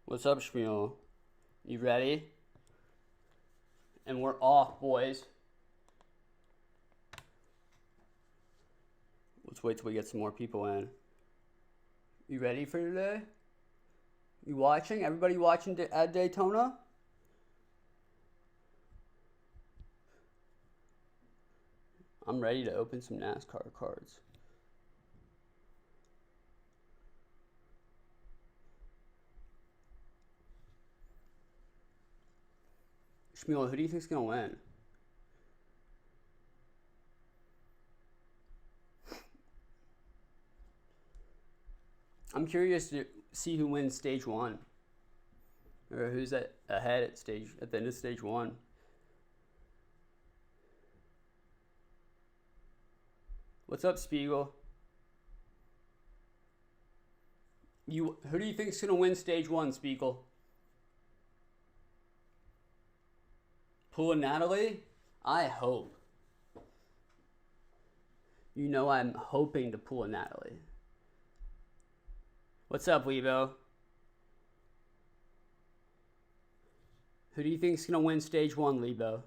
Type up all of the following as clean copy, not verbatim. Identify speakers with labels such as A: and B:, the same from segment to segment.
A: What's up, Shmuel? You ready? And we're off, boys. Let's wait till we get some more people in. You ready for today? You watching? Everybody watching at Daytona? I'm ready to open some NASCAR cards. Shmuel, who do you think's gonna win? I'm curious to see who wins stage one, or who's ahead at the end of stage one. What's up, Spiegel? Who do you think's gonna win stage one, Spiegel? Pool and Natalie? I hope. You know I'm hoping to pull a Natalie. What's up, Lebo? Who do you think's gonna win stage one, Lebo?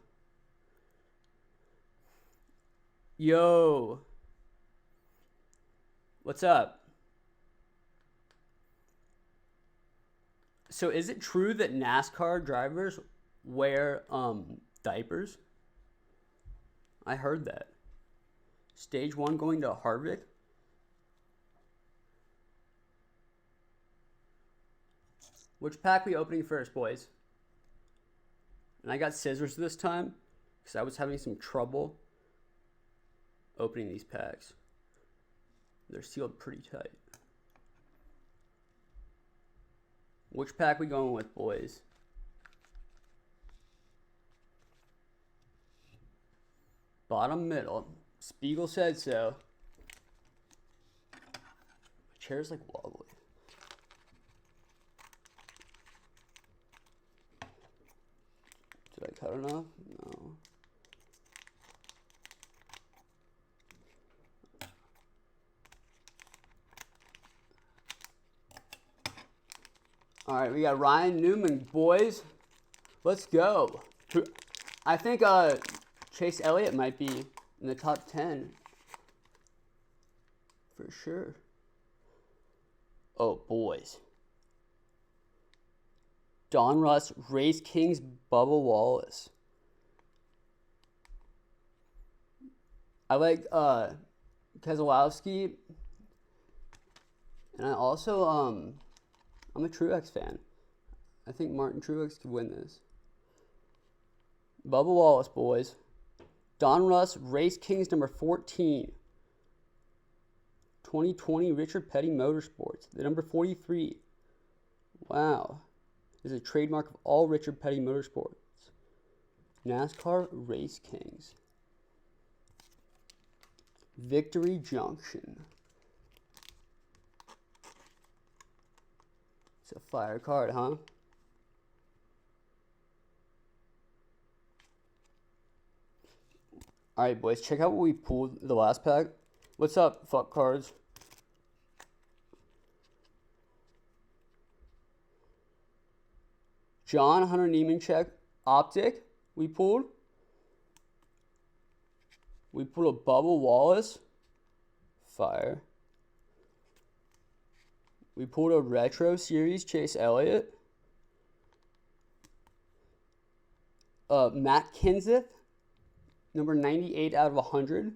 A: Yo. What's up? So is it true that NASCAR drivers wear diapers? I heard that. Stage one going to Harvick? Which pack we opening first, boys? And I got scissors this time because I was having some trouble opening these packs. They're sealed pretty tight. Which pack we going with, boys? Bottom middle. Spiegel said so. My chair's like wobbly. Did I cut enough? No. All right, we got Ryan Newman, boys. Let's go. I think Chase Elliott might be in the top 10 for sure. Oh, boys. Donruss, Race Kings, Bubba Wallace. I like Keselowski. And I also, I'm a Truex fan. I think Martin Truex could win this. Bubba Wallace, boys. Donruss, Race Kings, number 14. 2020 Richard Petty Motorsports. The number 43. Wow. This is a trademark of all Richard Petty Motorsports. NASCAR Race Kings. Victory Junction. It's a fire card, huh? Alright, boys, check out what we pulled the last pack. What's up, fuck cards? John Hunter Nemechek Optic we pulled. We pulled a Bubba Wallace. Fire. We pulled a Retro Series Chase Elliott. Matt Kenseth. Number 98 out of 100.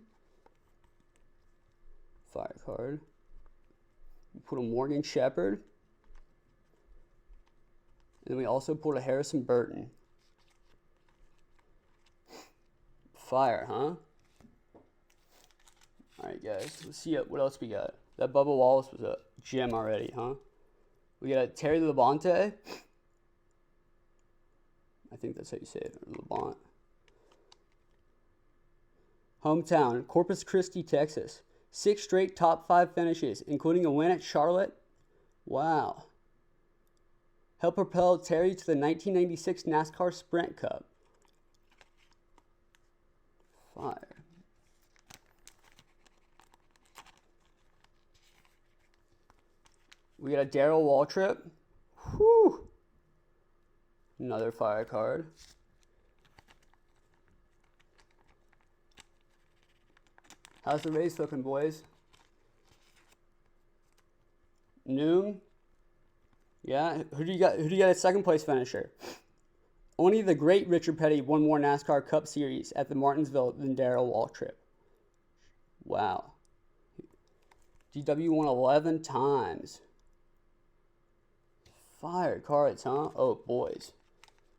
A: Fire card. We put a Morgan Shepherd. And then we also pulled a Harrison Burton. Fire, huh? Alright, guys. Let's see what else we got. That Bubba Wallace was a gem already, huh? We got Terry Labonte. I think that's how you say it. Labonte. Hometown, Corpus Christi, Texas. 6 straight top 5 finishes, including a win at Charlotte. Wow. Helped propel Terry to the 1996 NASCAR Sprint Cup. Fire. We got a Darrell Waltrip. Whew. Another fire card. How's the race looking, boys? Noon? Yeah. Who do you got? Who do you got as second place finisher? Only the great Richard Petty won more NASCAR Cup Series at the Martinsville than Darrell Waltrip. Wow. GW won 11 times. Fire cards, huh? Oh, boys.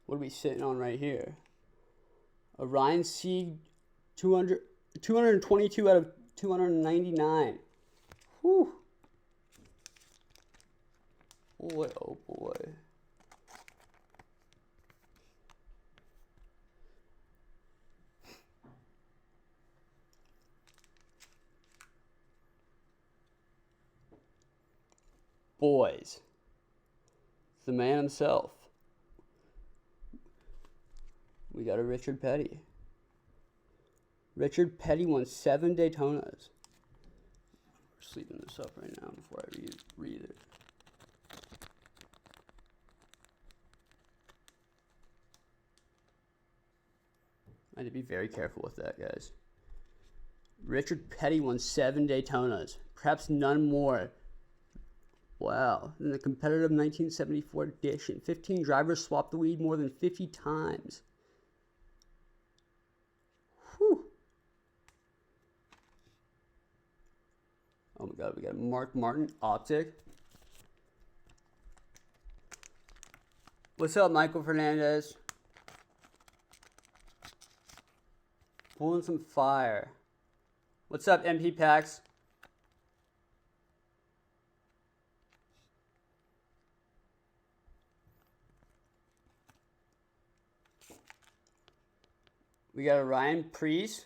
A: What are we sitting on right here? A Ryan Sieg 222 out of 299. Whew. Boy, oh boy. Boys. The man himself. We got a Richard Petty. Richard Petty won 7 Daytonas. We're sleeping this up right now before I read it. I need to be very careful with that, guys. Richard Petty won 7 Daytonas, perhaps none more. Wow, in the competitive 1974 edition, 15 drivers swapped the lead more than 50 times. Whew. Oh my God, we got Mark Martin, Optic. What's up, Michael Fernandez? Pulling some fire. What's up, MP Packs? We got a Ryan Preece.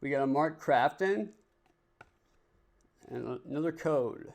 A: We got a Mark Crafton. And another code.